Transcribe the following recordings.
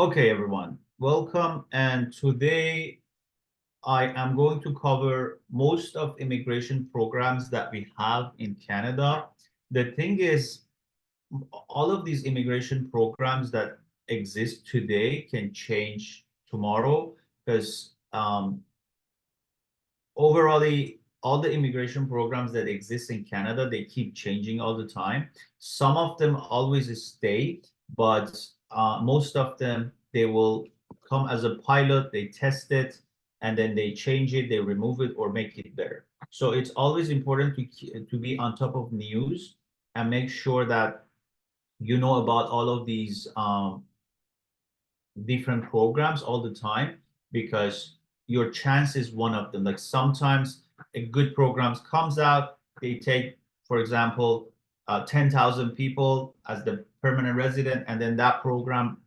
Okay, everyone, welcome. And today I am going to cover most of immigration programs that we have in Canada. The thing is, all of these immigration programs that exist today can change tomorrow because overall, all the immigration programs that exist in Canada, they keep changing all the time. Some of them always stay, but most of them, they will come as a pilot, they test it, and then they change it, they remove it or make it better. So it's always important to be on top of news and make sure that you know about all of these different programs all the time because your chance is one of them. Like sometimes a good programs comes out, they take, for example, 10,000 people as the permanent resident, and then that program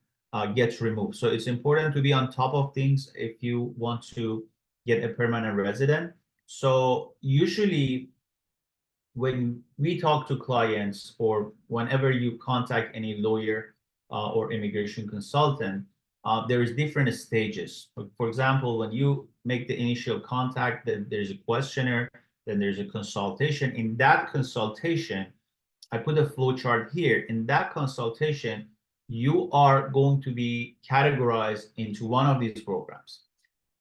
gets removed. So it's important to be on top of things if you want to get a permanent resident. So usually when we talk to clients or whenever you contact any lawyer or immigration consultant, there is different stages. For example, when you make the initial contact, then there's a questionnaire, then there's a consultation. In that consultation, I put a flow chart here. In that consultation, you are going to be categorized into one of these programs.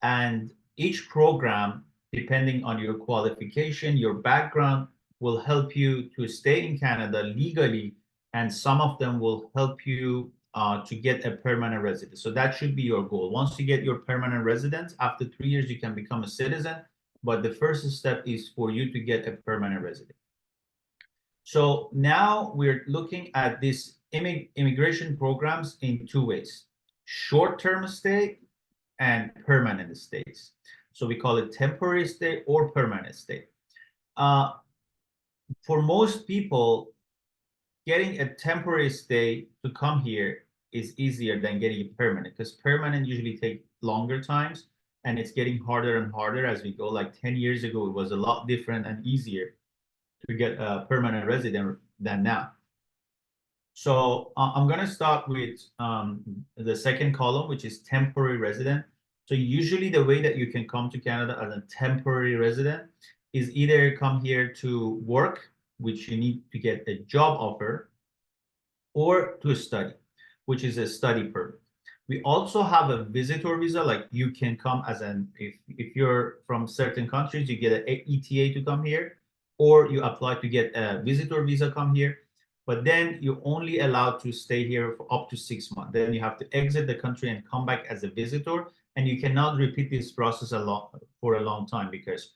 And each program, depending on your qualification, your background, will help you to stay in Canada legally, and some of them will help you to get a permanent residence. So that should be your goal. Once you get your permanent residence, after 3 years, you can become a citizen. But the first step is for you to get a permanent residence. So now we're looking at these immigration programs in two ways: short-term stay and permanent stays. So we call it temporary stay or permanent stay. Uh, for most people, getting a temporary stay to come here is easier than getting a permanent because permanent usually take longer times and it's getting harder and harder as we go. Like 10 years ago, it was a lot different and easier to get a permanent resident than now. So I'm going to start with the second column, which is temporary resident. So usually the way that you can come to Canada as a temporary resident is either come here to work, which you need to get a job offer, or to study, which is a study permit. We also have a visitor visa, like you can come as if you're from certain countries, you get an ETA to come here, or you apply to get a visitor visa, come here. But then you're only allowed to stay here for up to 6 months. Then you have to exit the country and come back as a visitor. And you cannot repeat this process for a long time because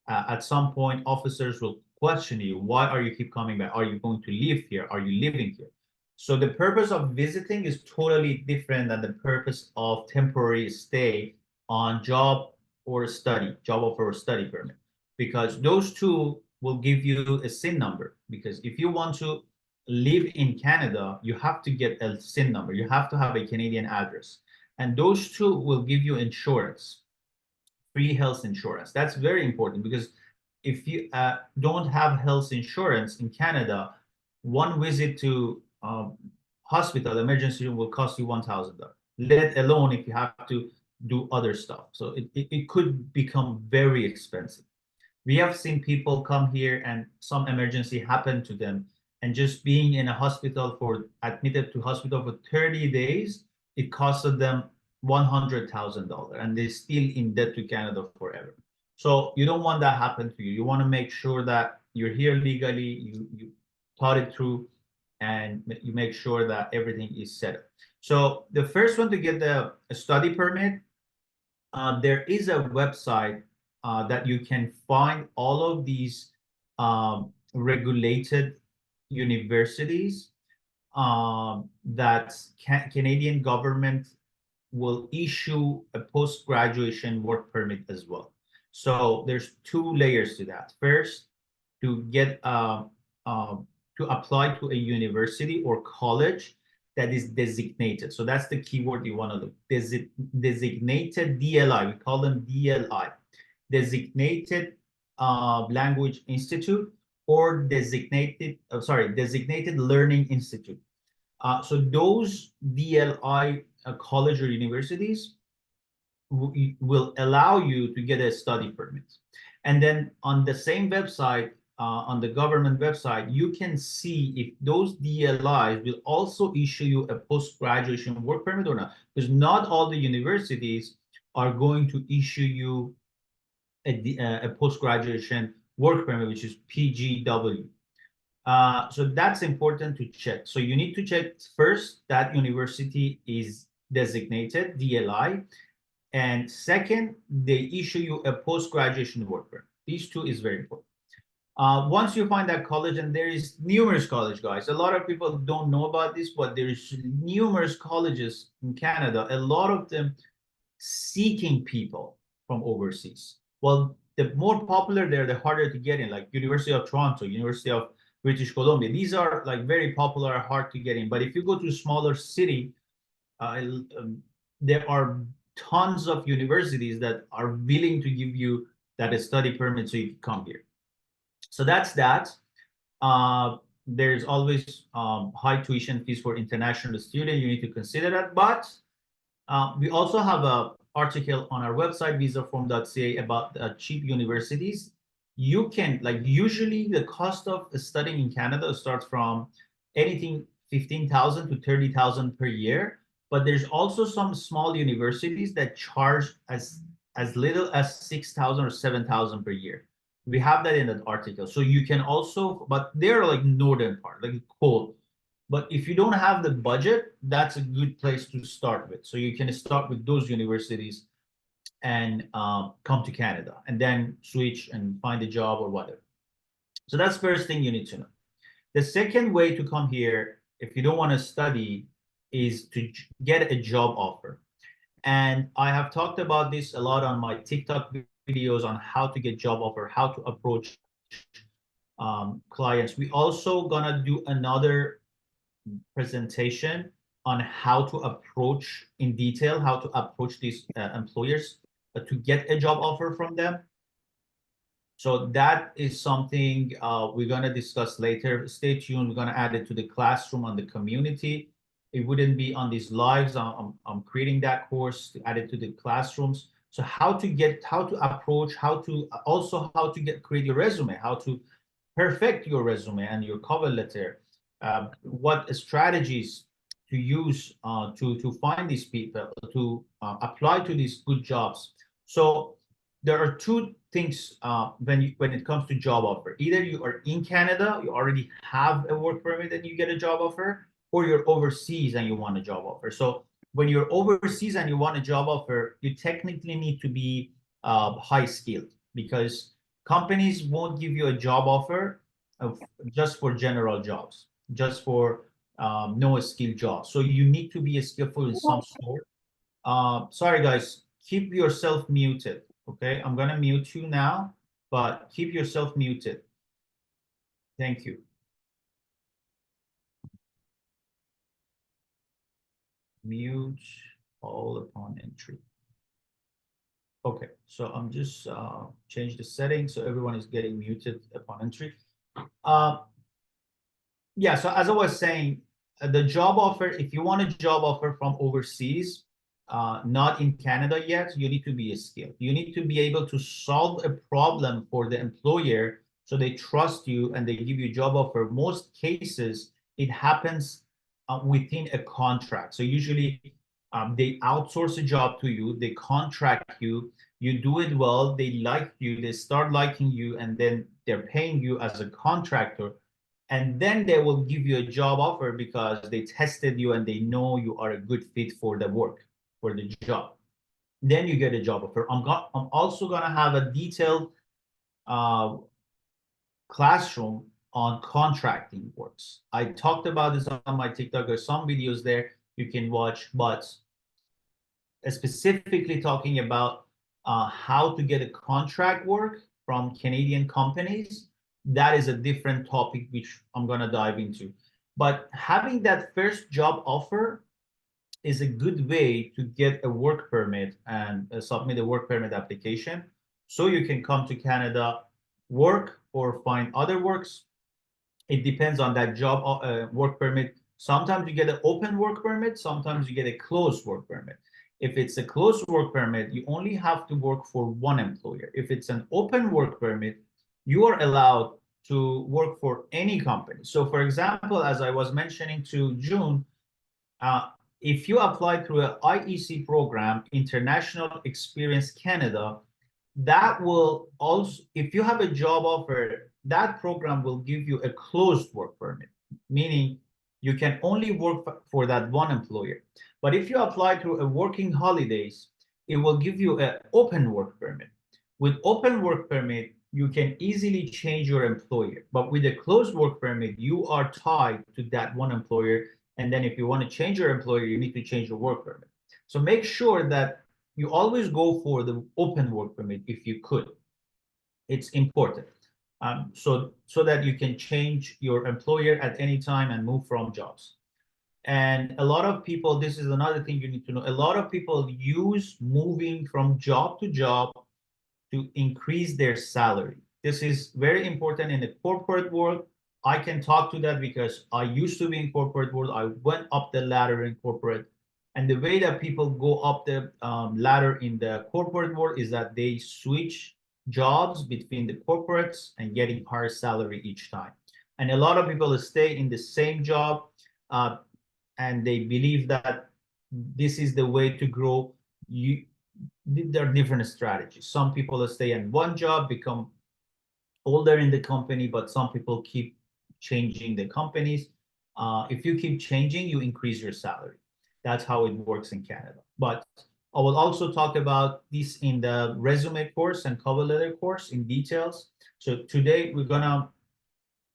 at some point officers will question you. Why are you keep coming back? Are you going to live here? Are you living here? So the purpose of visiting is totally different than the purpose of temporary stay on job or study, job offer or study permit, because those two will give you a SIN number. Because if you want to live in Canada, you have to get a SIN number. You have to have a Canadian address. And those two will give you insurance, free health insurance. That's very important because if you don't have health insurance in Canada, one visit to hospital emergency room will cost you $1,000, let alone if you have to do other stuff. So it could become very expensive. We have seen people come here and some emergency happened to them, and just being in a hospital for admitted to hospital for 30 days, it costed them $100,000 and they're still in debt to Canada forever. So you don't want that happen to you. You want to make sure that you're here legally, you thought it through, and you make sure that everything is set up. So the first one to get the study permit, there is a website that you can find all of these regulated universities that Canadian government will issue a post-graduation work permit as well. So there's two layers to that. First, to get to apply to a university or college that is designated. So that's the keyword you want to look. Designated DLI. We call them DLI, designated language institute, or designated learning institute. So those DLI college or universities will allow you to get a study permit. And then on the same website, on the government website, you can see if those DLIs will also issue you a post-graduation work permit or not. Because not all the universities are going to issue you a post-graduation work permit, which is PGW. So that's important to check. So you need to check first that university is designated DLI. And second, they issue you a post-graduation work permit. These two is very important. Once you find that college, and there is numerous college, guys. A lot of people don't know about this, but there's numerous colleges in Canada. A lot of them seeking people from overseas. Well, the more popular they're, the harder to get in. Like University of Toronto, University of British Columbia. These are like very popular, hard to get in. But if you go to a smaller city, there are tons of universities that are willing to give you that study permit so you can come here. So that's that. There's always high tuition fees for international students. You need to consider that. But we also have an article on our website, visaform.ca, about cheap universities. You can, like, usually the cost of studying in Canada starts from anything 15,000 to 30,000 per year. But there's also some small universities that charge as little as 6,000 or 7,000 per year. We have that in that article. So you can also, but they're like northern part, like cold. But if you don't have the budget, that's a good place to start with. So you can start with those universities and come to Canada and then switch and find a job or whatever. So that's first thing you need to know. The second way to come here, if you don't want to study, is to get a job offer. And I have talked about this a lot on my TikTok videos on how to get job offer, how to approach clients. We also gonna do another presentation on how to approach in detail, how to approach these employers to get a job offer from them. So that is something we're gonna discuss later. Stay tuned. We're gonna add it to the classroom on the community. It wouldn't be on these lives. I'm creating that course to add it to the classrooms. So how to approach, how to create your resume, how to perfect your resume and your cover letter, what strategies to use to find these people, to apply to these good jobs. So there are two things when it comes to job offer. Either you are in Canada, you already have a work permit and you get a job offer, or you're overseas and you want a job offer. So when you're overseas and you want a job offer, you technically need to be high skilled, because companies won't give you a job offer just for general jobs, just for no skill jobs. So you need to be skillful in some sort. Sorry guys, keep yourself muted. Okay, I'm gonna mute you now, but keep yourself muted. Thank you. Mute all upon entry. Okay, so I'm just change the settings so everyone is getting muted upon entry. Yeah, so as I was saying, the job offer, if you want a job offer from overseas, not in Canada yet, you need to be skilled. You need to be able to solve a problem for the employer so they trust you and they give you a job offer. Most cases, it happens within a contract. So usually they outsource a job to you, they contract you, you do it well, they like you, they start liking you, and then they're paying you as a contractor. And then they will give you a job offer because they tested you and they know you are a good fit for the work, for the job. Then you get a job offer. I'm also gonna have a detailed classroom on contracting works. I talked about this on my TikTok. There's some videos there you can watch, but specifically talking about how to get a contract work from Canadian companies, that is a different topic which I'm gonna dive into. But having that first job offer is a good way to get a work permit and submit a work permit application so you can come to Canada, work or find other works. It depends on that job work permit Sometimes you get an open work permit, sometimes you get a closed work permit. If it's a closed work permit, you only have to work for one employer. If it's an open work permit, you are allowed to work for any company. So for example, as I was mentioning to June, uh, if you apply through an IEC program, International Experience Canada, that will also, if you have a job offer, that program will give you a closed work permit, meaning you can only work for that one employer. But if you apply through a working holidays, it will give you an open work permit. With open work permit, you can easily change your employer. But with a closed work permit, you are tied to that one employer. And then if you want to change your employer, you need to change your work permit. So make sure that you always go for the open work permit if you could. It's important. So that you can change your employer at any time and move from jobs. And a lot of people, this is another thing you need to know, a lot of people use moving from job to job to increase their salary. This is very important in the corporate world. I can talk to that because I used to be in corporate world. I went up the ladder in corporate. And the way that people go up the ladder in the corporate world is that they switch jobs between the corporates and getting higher salary each time. And a lot of people stay in the same job and they believe that this is the way to grow. There are different strategies. Some people stay in one job, become older in the company, but some people keep changing the companies. If you keep changing, you increase your salary. That's how it works in Canada. But I will also talk about this in the resume course and cover letter course in details. So today we're gonna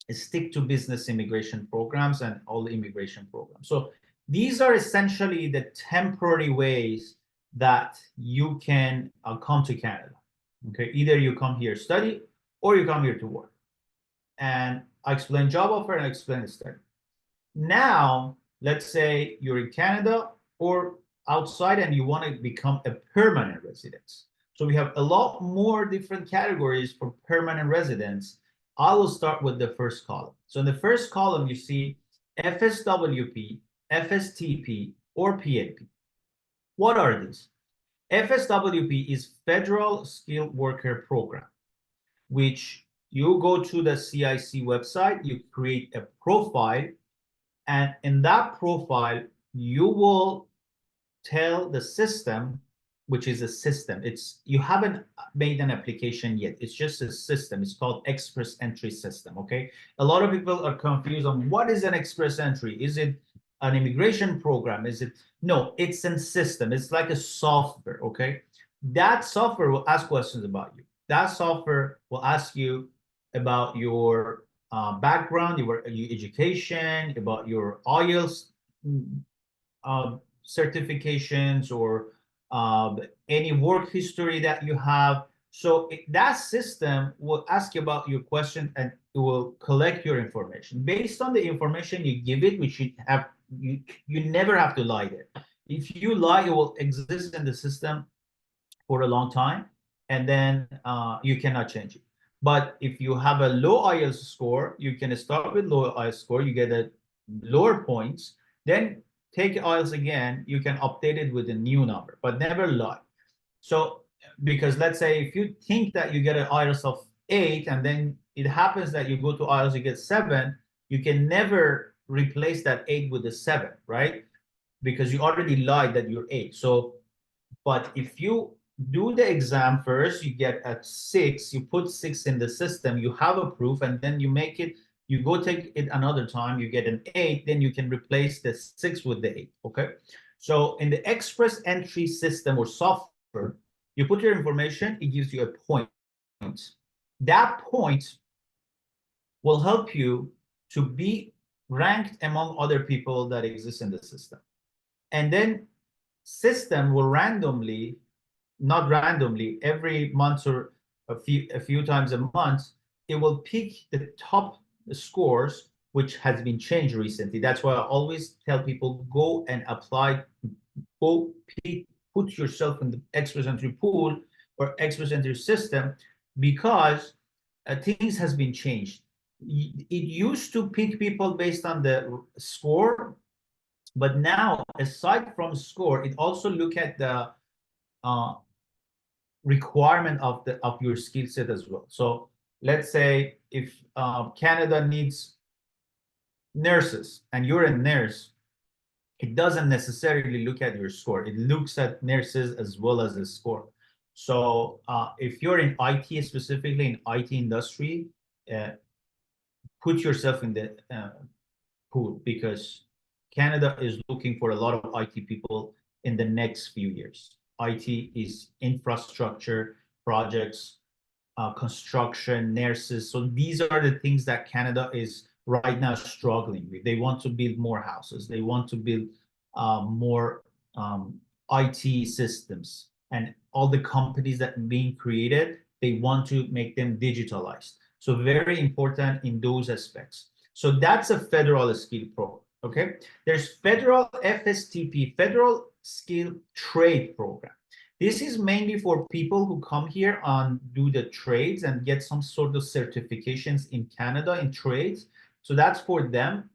stick to business immigration programs and all the immigration programs. So these are essentially the temporary ways that you can come to Canada. Okay, either you come here study or you come here to work. And I explain job offer and I explain the study. Now, let's say you're in Canada or outside and you want to become a permanent resident. So we have a lot more different categories for permanent residents. I will start with the first column. So in the first column, you see FSWP, FSTP, or PAP. What are these? FSWP is Federal Skilled Worker Program, which you go to the CIC website, you create a profile, and in that profile, you will tell the system, which is a system. You haven't made an application yet. It's just a system. It's called Express Entry System, okay? A lot of people are confused on what is an Express Entry? Is it an immigration program? Is it? No, it's a system. It's like a software, okay? That software will ask questions about you. That software will ask you about your background, your education, about your IELTS certifications, or any work history that you have. So that system will ask you about your question and it will collect your information. Based on the information you give it, which you never have to lie there. If you lie, it will exist in the system for a long time, and then you cannot change it. But if you have a low IELTS score, you can start with low IELTS score, you get a lower points, then take IELTS again, you can update it with a new number, but never lie. So, because let's say if you think that you get an IELTS of 8 and then it happens that you go to IELTS, you get 7, you can never replace that 8 with a 7, right? Because you already lied that you're 8. So, but if you do the exam first, you get a 6, you put 6 in the system, you have a proof, and then you make it, you go take it another time, you get an 8, then you can replace the 6 with the 8, okay? So in the Express Entry System or software, you put your information, it gives you a point. That point will help you to be ranked among other people that exist in the system. And then system will randomly, not randomly, every month or a few times a month, it will pick the top scores which has been changed recently. That's why I always tell people, go and apply, go put yourself in the Express Entry pool or Express Entry system, because things has been changed. it used to pick people based on the score, but now aside from score, it also look at the uh, requirement of your skill set as well. So let's say if Canada needs nurses and you're a nurse, it doesn't necessarily look at your score. It looks at nurses as well as the score. So if you're in IT, specifically in IT industry, uh, put yourself in the pool, because Canada is looking for a lot of IT people in the next few years. IT is infrastructure, projects, construction, nurses. So these are the things that Canada is right now struggling with. They want to build more houses. They want to build more IT systems, and all the companies that are being created, they want to make them digitalized. So very important in those aspects. So that's a federal skill program. Okay, there's federal FSTP, federal skill trade program. This is mainly for people who come here and do the trades and get some sort of certifications in Canada in trades. So that's for them.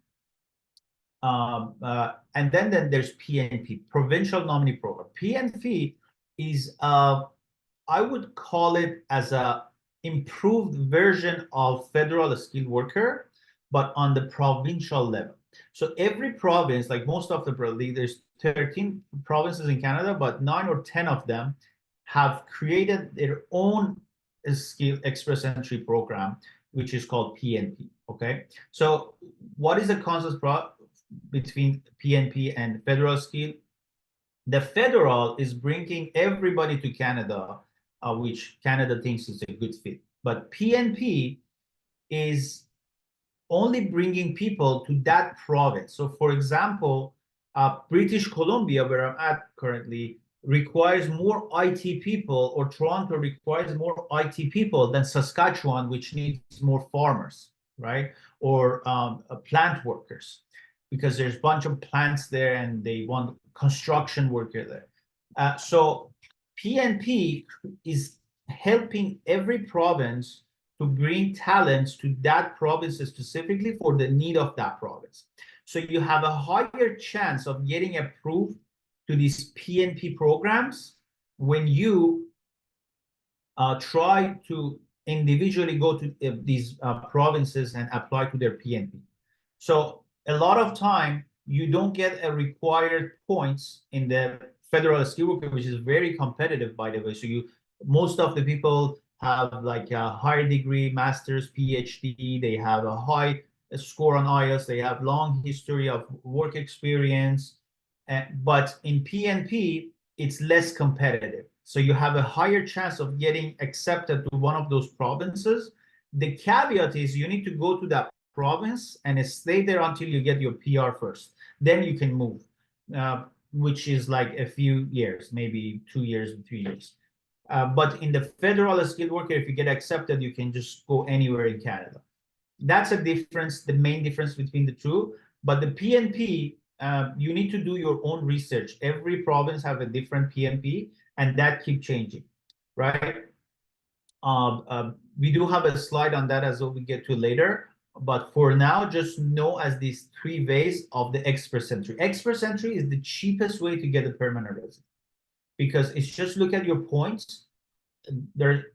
And then there's PNP, Provincial Nominee Program. PNP is, I would call it as a improved version of federal skilled worker, but on the provincial level. So every province, like most of the there's 13 provinces in Canada, but 9 or 10 of them have created their own skill express entry program, which is called PNP. Okay, so what is the concept between PNP and federal skill? The federal is bringing everybody to Canada, which Canada thinks is a good fit. But PNP is only bringing people to that province. So, for example, British Columbia, where I'm at currently, requires more IT people, or Toronto requires more IT people than Saskatchewan, which needs more farmers, right? Or plant workers, because there's a bunch of plants there and they want construction worker there. So PNP is helping every province to bring talents to that province specifically for the need of that province. So you have a higher chance of getting approved to these PNP programs when you try to individually go to these provinces and apply to their PNP. So a lot of time you don't get a required points in the federal skill worker, which is very competitive, by the way. So most of the people have like a higher degree, master's, PhD. They have a high score on IELTS. They have long history of work experience. But in PNP, it's less competitive. So you have a higher chance of getting accepted to one of those provinces. The caveat is you need to go to that province and stay there until you get your PR first. Then you can move, which is like a few years, maybe 2 years, 3 years. But in the federal skilled worker, if you get accepted, you can just go anywhere in Canada. That's a difference, the main difference between the two. But the PNP, you need to do your own research. Every province have a different PNP, and that keep changing, right? We do have a slide on that as well, we get to later. But for now, just know as these 3 ways of the express entry. Express entry is the cheapest way to get a permanent resident, because it's just look at your points. They're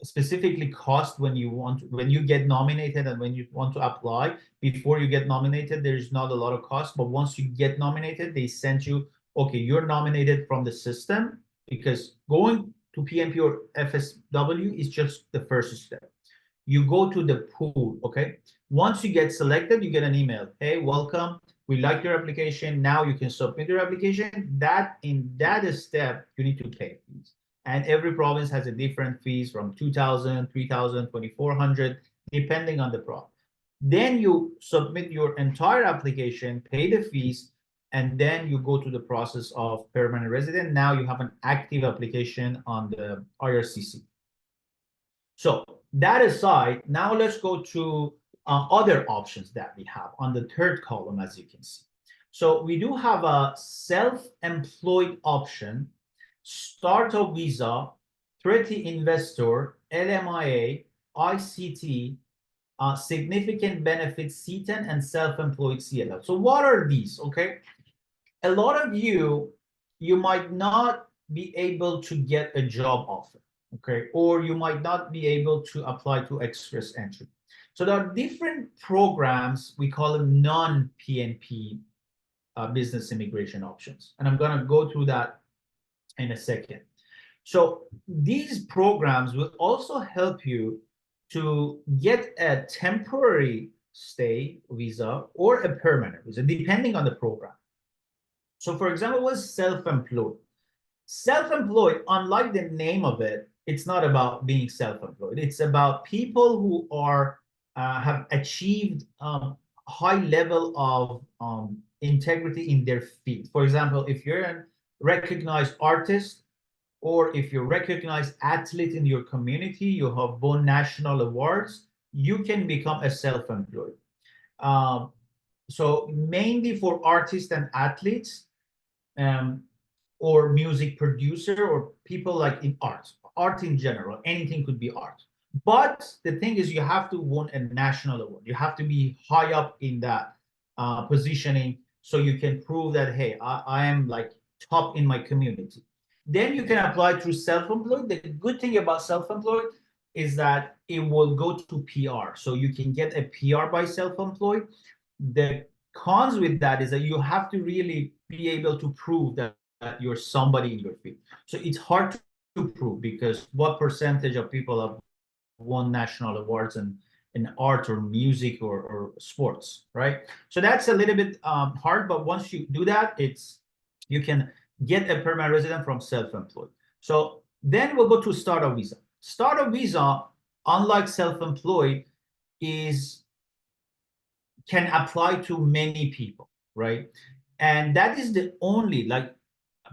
specifically cost when you get nominated and when you want to apply. Before you get nominated, there's not a lot of cost, but once you get nominated, they send you, okay, you're nominated from the system, because going to PNP or FSW is just the first step. You go to the pool, okay? Once you get selected, you get an email. Hey, welcome. We like your application. Now you can submit your application. That in that step, you need to pay fees. And every province has a different fees from 2,000, 3,000, 2,400, depending on the province. Then you submit your entire application, pay the fees, and then you go to the process of permanent resident. Now you have an active application on the RCIC. So that aside, now let's go to other options that we have on the third column, as you can see. So we do have a self-employed option, startup visa, 30 investor, LMIA, ICT, significant benefits C10 and self-employed CLL. So what are these? Okay, a lot of you might not be able to get a job offer, okay, or you might not be able to apply to express entry. So there are different programs, we call them non-PNP business immigration options, and I'm going to go through that in a second. So these programs will also help you to get a temporary stay visa or a permanent visa, depending on the program. So for example, what's self-employed? Self-employed, unlike the name of it, it's not about being self-employed. It's about people who are have achieved high level of integrity in their field. For example, if you're a recognized artist, or if you're a recognized athlete in your community, you have won national awards, you can become a self-employed. So mainly for artists and athletes, or music producer, or people like in art in general, anything could be art. But the thing is, you have to win a national award. You have to be high up in that positioning, so you can prove that, hey, I am like top in my community. Then you can apply through self-employed. The good thing about self-employed is that it will go to PR. So you can get a PR by self-employed. The cons with that is that you have to really be able to prove that you're somebody in your field. So it's hard to prove, because what percentage of people have won national awards in art or music or sports, right? So that's a little bit hard, but once you do that, you can get a permanent resident from self-employed. So then we'll go to startup visa. Startup visa, unlike self-employed, can apply to many people, right? And that is the only, like,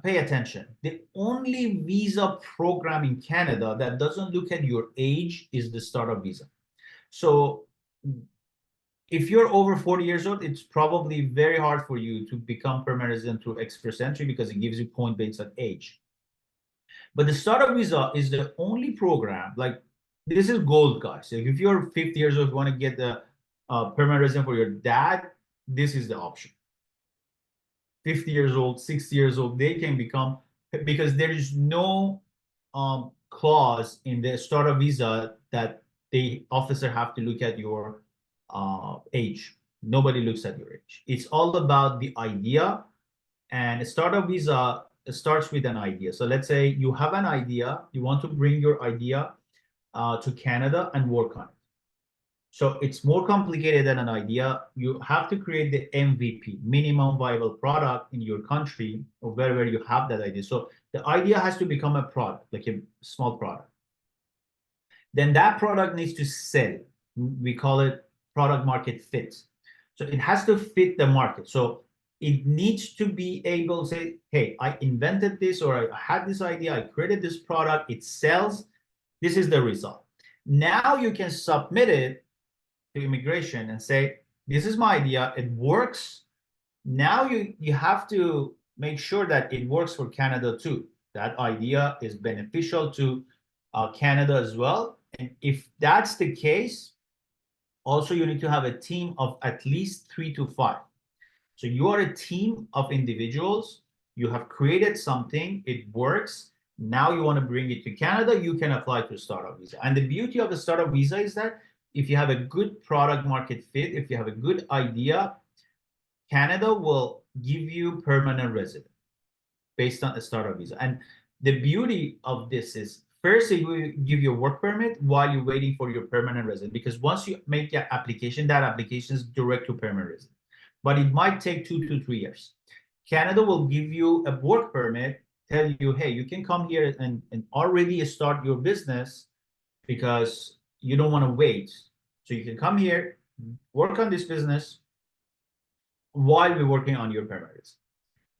pay attention, the only visa program in Canada that doesn't look at your age is the startup visa. So if you're over 40 years old, it's probably very hard for you to become permanent resident through express entry, because it gives you point based on age. But the startup visa is the only program, like, this is gold, guys. Like, if you're 50 years old, you want to get the permanent resident for your dad, this is the option. 50 years old, 60 years old, they can become, because there is no clause in the startup visa that the officer have to look at your age. Nobody looks at your age. It's all about the idea, and a startup visa starts with an idea. So let's say you have an idea, you want to bring your idea to Canada and work on it. So it's more complicated than an idea. You have to create the MVP, minimum viable product, in your country or wherever you have that idea. So the idea has to become a product, like a small product. Then that product needs to sell. We call it product market fit. So it has to fit the market. So it needs to be able to say, hey, I invented this, or I had this idea, I created this product, it sells. This is the result. Now you can submit it to immigration and say, this is my idea, it works. Now you have to make sure that it works for Canada too. That idea is beneficial to Canada as well. And if that's the case, also you need to have a team of at least 3 to 5. So you are a team of individuals, you have created something, it works. Now you want to bring it to Canada, you can apply to a startup visa. And the beauty of the startup visa is that if you have a good product market fit, if you have a good idea, Canada will give you permanent resident based on a startup visa. And the beauty of this is, first, it will give you a work permit while you're waiting for your permanent resident, because once you make your application, that application is direct to permanent resident. But it might take 2 to 3 years. Canada will give you a work permit, tell you, hey, you can come here and already start your business, because you don't want to wait. So you can come here, work on this business while we're working on your permits.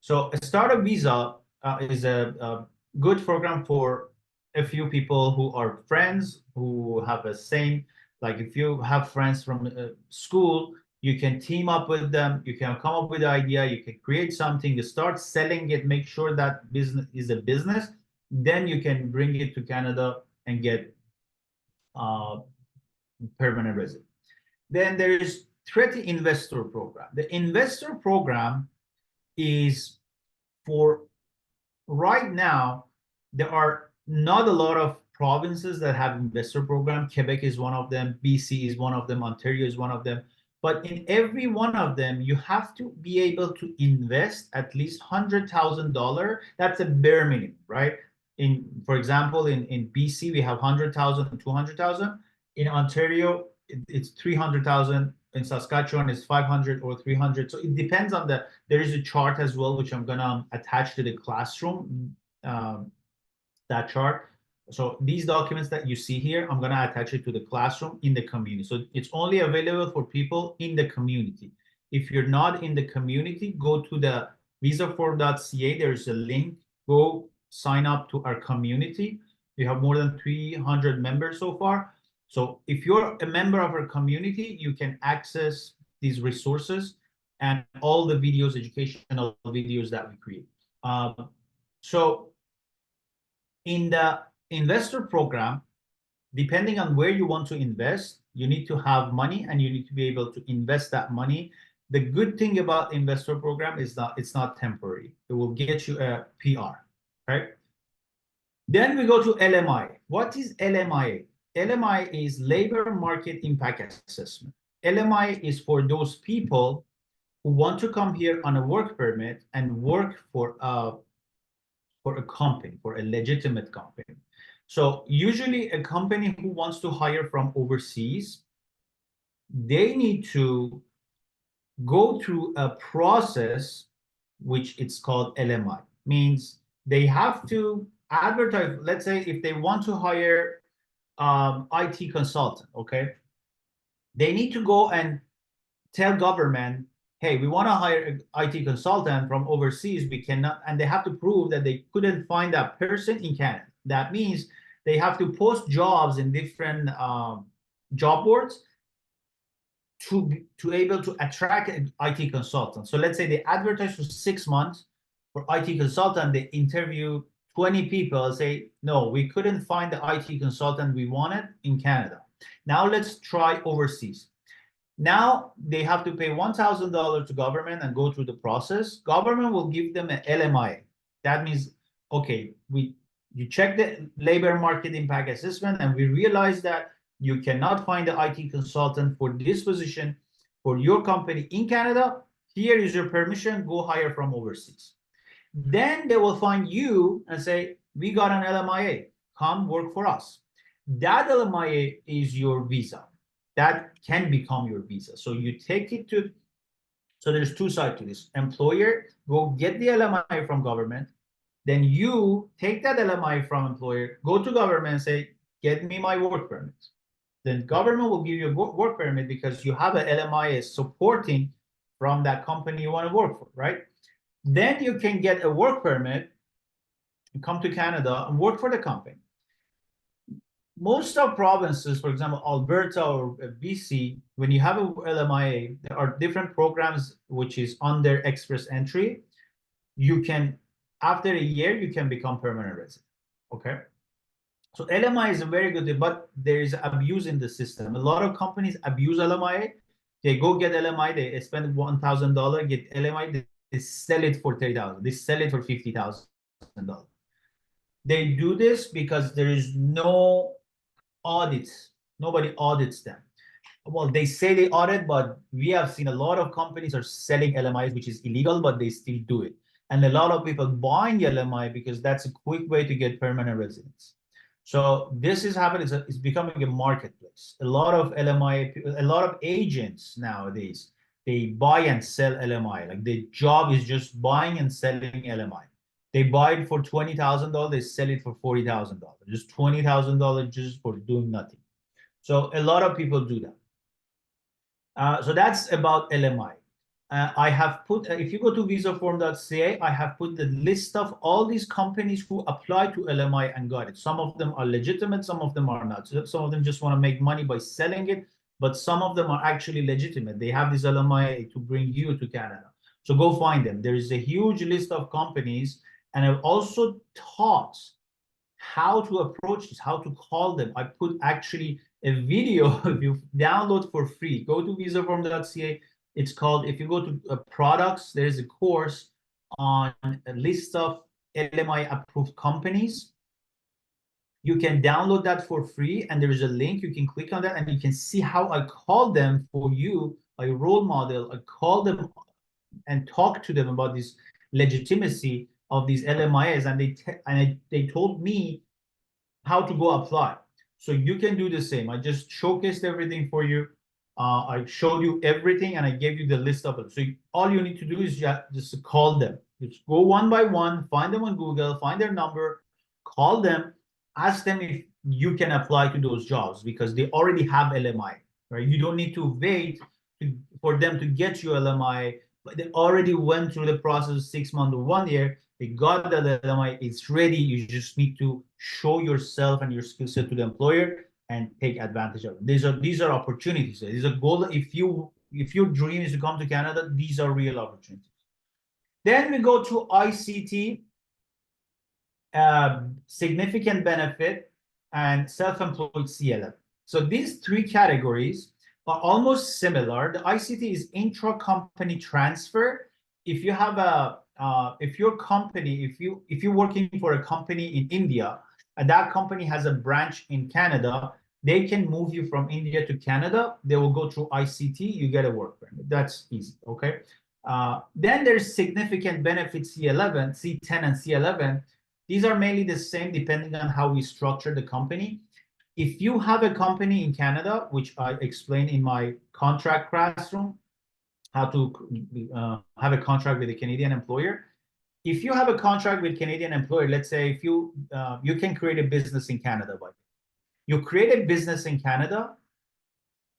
So a startup visa is a good program for a few people who are friends, who have the same, like if you have friends from school, you can team up with them, you can come up with an idea, you can create something, you start selling it, make sure that business is a business, then you can bring it to Canada and get permanent resident. Then there is threat investor program. The investor program is for right now, there are not a lot of provinces that have investor program. Quebec is one of them, BC is one of them, Ontario is one of them. But in every one of them, you have to be able to invest at least $100,000. That's a bare minimum, right? For example, in BC, we have 100,000 and 200,000. In Ontario, it's 300,000. In Saskatchewan, it's 500 or 300. So it depends on there is a chart as well, which I'm gonna attach to the classroom, that chart. So these documents that you see here, I'm going to attach it to the classroom in the community. So it's only available for people in the community. If you're not in the community, go to the visaform.ca. There's a link. Go sign up to our community. We have more than 300 members so far. So if you're a member of our community, you can access these resources and all the videos, educational videos that we create. So in the investor program, depending on where you want to invest, you need to have money and you need to be able to invest that money. The good thing about investor program is that it's not temporary. It will get you a PR, right? Then we go to LMI. What is LMIA? LMI is Labor Market Impact Assessment. LMI is for those people who want to come here on a work permit and work for a company, for a legitimate company. So usually a company who wants to hire from overseas, they need to go through a process which it's called LMI. Means they have to advertise. Let's say if they want to hire IT consultant, okay, they need to go and tell government, hey, we want to hire an IT consultant from overseas. We cannot, and they have to prove that they couldn't find that person in Canada. That means they have to post jobs in different job boards to able to attract an IT consultant. So let's say they advertise for 6 months for IT consultant. They interview 20 people, say, no, we couldn't find the IT consultant we wanted in Canada. Now let's try overseas. Now they have to pay $1,000 to government and go through the process. Government will give them an LMIA. That means, okay, you check the labor market impact assessment and we realize that you cannot find the IT consultant for this position for your company in Canada. Here is your permission, go hire from overseas. Then they will find you and say, we got an LMIA, come work for us. That LMIA is your visa. That can become your visa. So you take it to, so there's two sides to this. Employer, go get the LMI from government. Then you take that LMI from employer, go to government and say, get me my work permit. Then government will give you a work permit because you have an LMI supporting from that company you want to work for, right? Then you can get a work permit and come to Canada and work for the company. Most of provinces, for example, Alberta or BC, when you have a LMIA, there are different programs which is under express entry. You can, after a year, you can become permanent resident, okay? So LMI is a very good thing, but there is abuse in the system. A lot of companies abuse LMI. They go get LMI, they spend $1,000, get LMI, they sell it for $30,000. They sell it for $50,000. They do this because there is no audits. Nobody audits them. Well, they say they audit, but we have seen a lot of companies are selling LMIs, which is illegal, but they still do it. And a lot of people buying LMI because that's a quick way to get permanent residence. So this is happening. It's becoming a marketplace. A lot of LMI, a lot of agents nowadays, they buy and sell LMI. Like their job is just buying and selling LMI. They buy it for $20,000, they sell it for $40,000. Just $20,000 just for doing nothing. So a lot of people do that. So that's about LMI. I have put, if you go to visaform.ca, I have put the list of all these companies who apply to LMI and got it. Some of them are legitimate, some of them are not. So some of them just want to make money by selling it, but some of them are actually legitimate. They have this LMI to bring you to Canada. So go find them. There is a huge list of companies, and I've also taught how to approach this, how to call them. I put actually a video. If you download for free, go to visaform.ca. It's called, if you go to products, there's a course on a list of LMI approved companies. You can download that for free, and there is a link. You can click on that, and you can see how I call them for you, a role model. I call them and talk to them about this legitimacy of these LMIs, and they told me how to go apply. So you can do the same. I just showcased everything for you. I showed you everything, and I gave you the list of it. So all you need to do is just call them. Just go one by one, find them on Google, find their number, call them, ask them if you can apply to those jobs, because they already have LMI, right? You don't need to wait for them to get you LMI, but they already went through the process of 6 months or 1 year. They got the LMI, it's ready. You just need to show yourself and your skill set to the employer and take advantage of it. These are opportunities. These are goal. If your dream is to come to Canada, these are real opportunities. Then we go to ICT, significant benefit, and self-employed C11. So these three categories are almost similar. The ICT is intra-company transfer. If you have if your company, if you're working for a company in India, and that company has a branch in Canada, they can move you from India to Canada. They will go through ICT. You get a work permit. That's easy. Okay. Then there's significant benefit C11, C10, and C11. These are mainly the same depending on how we structure the company. If you have a company in Canada, which I explained in my contract classroom, how to have a contract with a Canadian employer. If you have a contract with Canadian employer, let's say if you can create a business in Canada, but you create a business in Canada,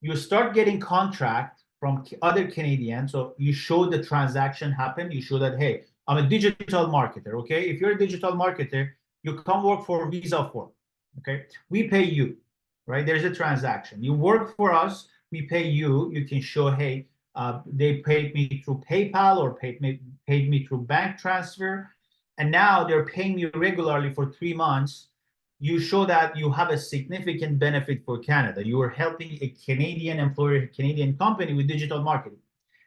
you start getting contract from other Canadians. So you show the transaction happen. You show that, hey, I'm a digital marketer. Okay, if you're a digital marketer, you come work for visaform. Okay, we pay you, right? There's a transaction. You work for us, we pay you. You can show, hey, they paid me through PayPal or paid me through bank transfer, and now they're paying me regularly for 3 months. You show that you have a significant benefit for Canada. You are helping a Canadian employer, a Canadian company with digital marketing.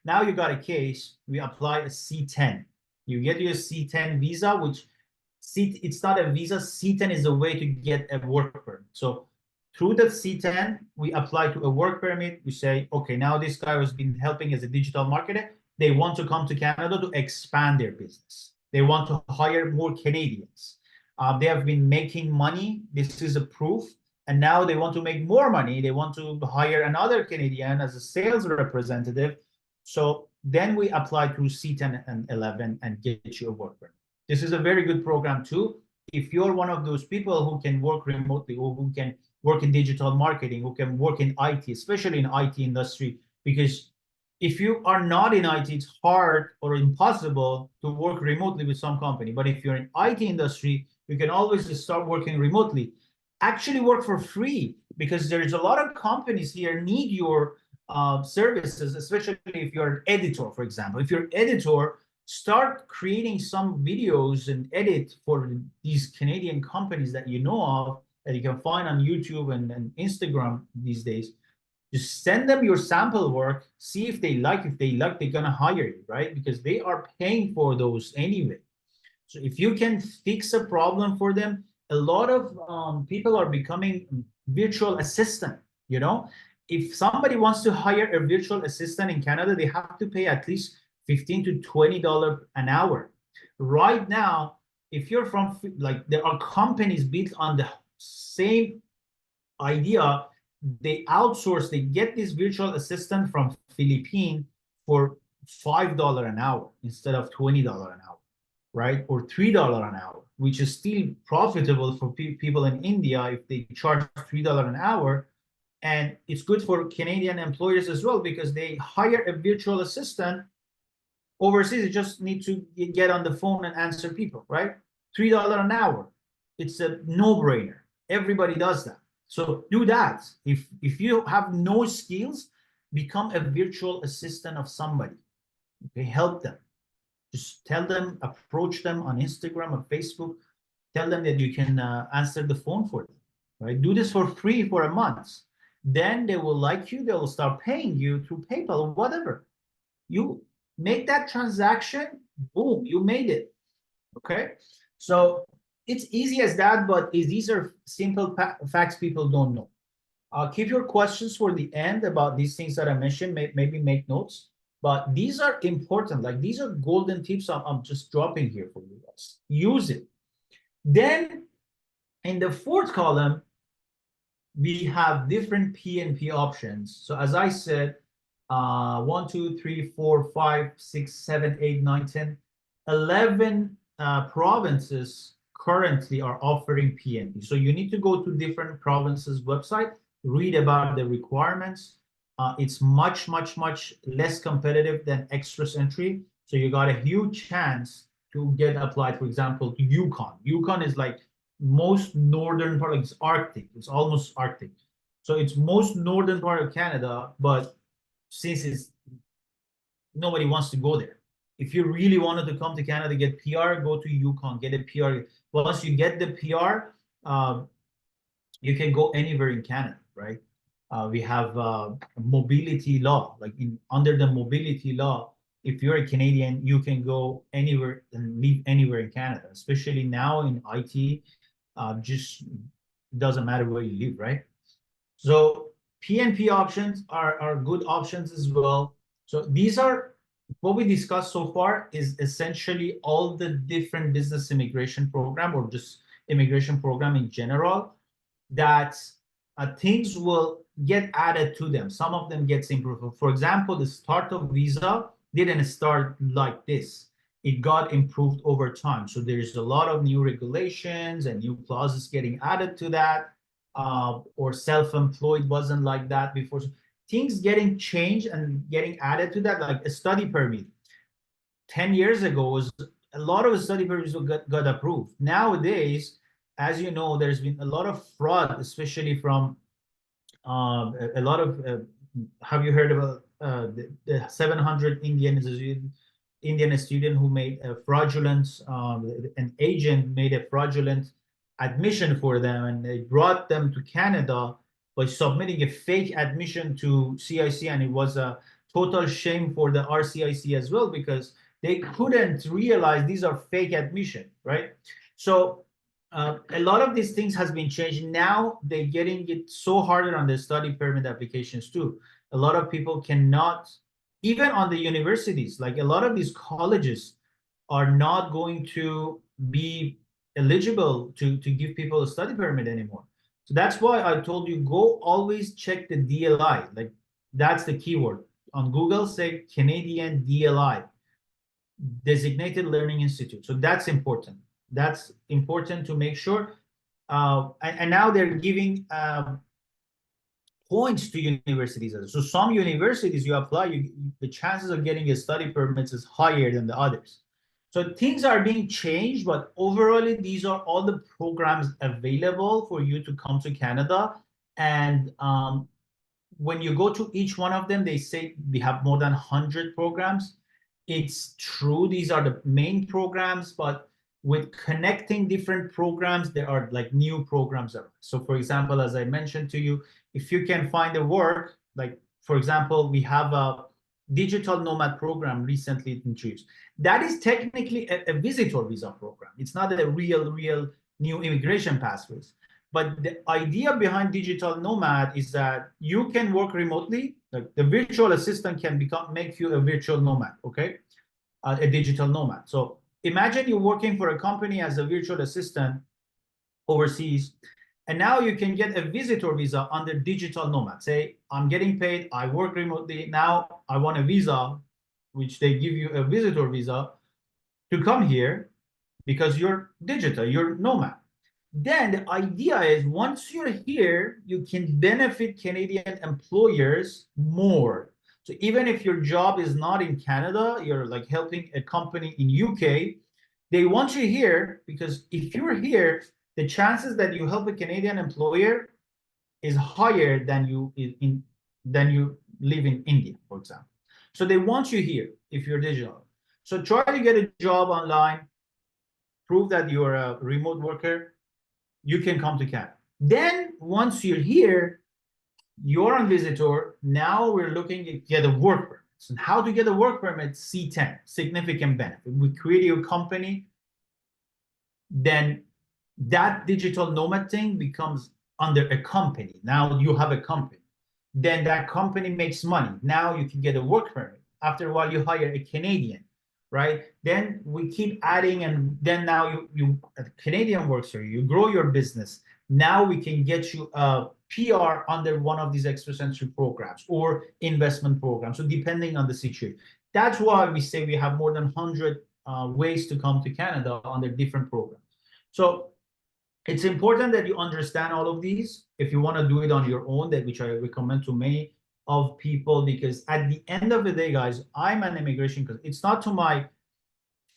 Now you got a case, we apply a C10. You get your C10 visa, which it's not a visa. C10 is a way to get a work permit. So through the C10, we apply to a work permit. We say, okay, now this guy has been helping as a digital marketer. They want to come to Canada to expand their business. They want to hire more Canadians. They have been making money. This is a proof. And now they want to make more money. They want to hire another Canadian as a sales representative. So then we apply through C10 and 11 and get you a work permit. This is a very good program too. If you're one of those people who can work remotely or who can work in digital marketing, who can work in IT, especially in IT industry, because if you are not in IT, it's hard or impossible to work remotely with some company. But if you're in IT industry, you can always start working remotely. Actually work for free, because there's a lot of companies here need your services, especially if you're an editor, for example. If you're an editor, start creating some videos and edit for these Canadian companies that you know of, that you can find on YouTube and Instagram these days. Just send them your sample work, see if they like. If they like, they're gonna hire you, right? Because they are paying for those anyway. So if you can fix a problem for them, a lot of people are becoming virtual assistant. You know, if somebody wants to hire a virtual assistant in Canada, they have to pay at least $15 to $20 an hour. Right now, if you're from, like, there are companies built on the same idea. They outsource, they get this virtual assistant from Philippines for $5 an hour instead of $20 an hour, right? Or $3 an hour, which is still profitable for people in India if they charge $3 an hour. And it's good for Canadian employers as well, because they hire a virtual assistant overseas. You just need to get on the phone and answer people, right? $3 an hour. It's a no-brainer. Everybody does that. So do that. If you have no skills, become a virtual assistant of somebody. Okay, help them. Just tell them, approach them on Instagram or Facebook. Tell them that you can answer the phone for them. Right? Do this for free for a month. then they will like you, they will start paying you through PayPal or whatever. You make that transaction, boom, you made it. Okay, so it's easy as that, but these are simple facts people don't know. Keep your questions for the end about these things that I mentioned. Maybe make notes, but these are important. Like these are golden tips I'm just dropping here for you guys. Use it. Then in the fourth column, we have different PNP options. So as I said, 1, 2, 3, 4, 5, 6, 7, 8, 9, 10, 11 provinces currently are offering PNP. So you need to go to different provinces' website, read about the requirements. It's much, much, much less competitive than Express Entry. So you got a huge chance to get applied, for example, to Yukon. Yukon is like most northern part, like it's Arctic. It's almost Arctic. So it's most northern part of Canada, but since it's nobody wants to go there. If you really wanted to come to Canada, get PR, go to Yukon, get a PR. Once you get the PR, you can go anywhere in Canada, right? We have mobility law, like under the mobility law, if you're a Canadian, you can go anywhere and live anywhere in Canada, especially now in IT, just doesn't matter where you live, right? So PNP options are good options as well. So these are what we discussed so far is essentially all the different business immigration program or just immigration program in general that things will get added to them. Some of them gets improved. For example, the startup visa didn't start like this. It got improved over time. So there's a lot of new regulations and new clauses getting added to that. Or self-employed wasn't like that before. So things getting changed and getting added to that, like a study permit. 10 years ago was a lot of study permits got approved. Nowadays, as you know, there's been a lot of fraud, especially from a lot of. Have you heard about the 700 Indian student who made a fraudulent, an agent made a fraudulent admission for them, and they brought them to Canada by submitting a fake admission to CIC, and it was a total shame for the RCIC as well because they couldn't realize these are fake admission, right? So a lot of these things has been changed. Now they're getting it so harder on the study permit applications too. A lot of people cannot, even on the universities, like a lot of these colleges are not going to be eligible to give people a study permit anymore. So that's why I told you, go always check the DLI. Like that's the keyword. On Google, say Canadian DLI, Designated Learning Institute. So that's important. That's important to make sure. And now they're giving points to universities. So some universities you apply, the chances of getting a study permit is higher than the others. So things are being changed, but overall, these are all the programs available for you to come to Canada. And when you go to each one of them, they say we have more than 100 programs. It's true, these are the main programs, but with connecting different programs, there are like new programs. So for example, as I mentioned to you, if you can find a work, like for example, we have a digital nomad program recently introduced. That is technically a visitor visa program. It's not a real new immigration pathways. But the idea behind digital nomad is that you can work remotely. Like the virtual assistant can make you a virtual nomad, okay? A digital nomad. So imagine you're working for a company as a virtual assistant overseas, and now you can get a visitor visa under digital nomad. Say, I'm getting paid, I work remotely, now I want a visa, which they give you a visitor visa to come here because you're digital, you're nomad. Then the idea is once you're here, you can benefit Canadian employers more. So even if your job is not in Canada, you're like helping a company in UK, they want you here because if you're here, the chances that you help a Canadian employer is higher than you live in India, for example. So they want you here if you're digital. So try to get a job online, prove that you're a remote worker, you can come to Canada. Then once you're here, You're on visitor. Now we're looking to get a work permit. And how to get a work permit? C10, significant benefit. We create your company, then that digital nomad thing becomes under a company. Now you have a company. Then that company makes money. Now you can get a work permit. After a while, you hire a Canadian, right? Then we keep adding, and then now you a Canadian works for you. You grow your business. Now we can get you a PR under one of these express entry programs or investment programs. So depending on the situation, that's why we say we have more than 100 ways to come to Canada under different programs. So it's important that you understand all of these if you want to do it on your own, that which I recommend to many of people, because at the end of the day, guys, I'm an immigration because it's not to my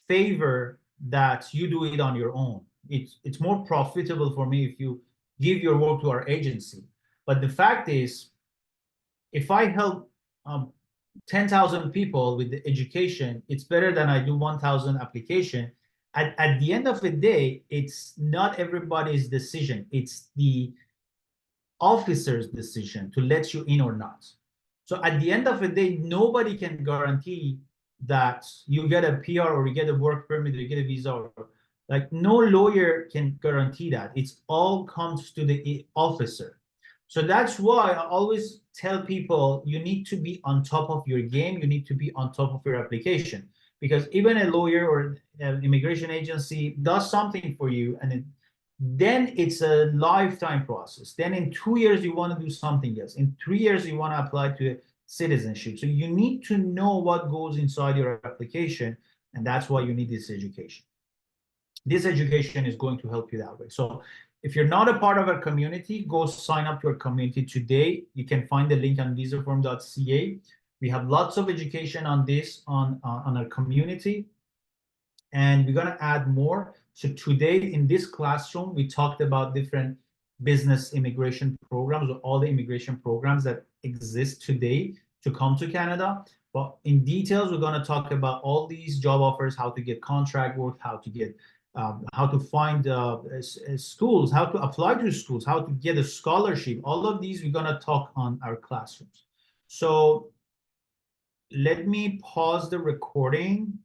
favor that you do it on your own. It's more profitable for me if you give your work to our agency. But the fact is, if I help 10,000 people with the education, it's better than I do 1,000 application. At the end of the day, it's not everybody's decision. It's the officer's decision to let you in or not. So at the end of the day, nobody can guarantee that you get a PR or you get a work permit or you get a visa, or like no lawyer can guarantee that. It's all comes to the officer. So that's why I always tell people you need to be on top of your game. You need to be on top of your application, because even a lawyer or an immigration agency does something for you, and then it's a lifetime process. Then in 2 years, you want to do something else. In 3 years, you want to apply to citizenship. So you need to know what goes inside your application, and that's why you need this education. This education is going to help you that way. So if you're not a part of our community, go sign up to our community today. You can find the link on visaform.ca. We have lots of education on this on our community, and we're going to add more. So today in this classroom, we talked about different business immigration programs, or all the immigration programs that exist today to come to Canada. But in details, we're going to talk about all these job offers, how to get contract work, how to get how to find schools, how to apply to schools, how to get a scholarship. All of these we're going to talk on our classrooms. So let me pause the recording.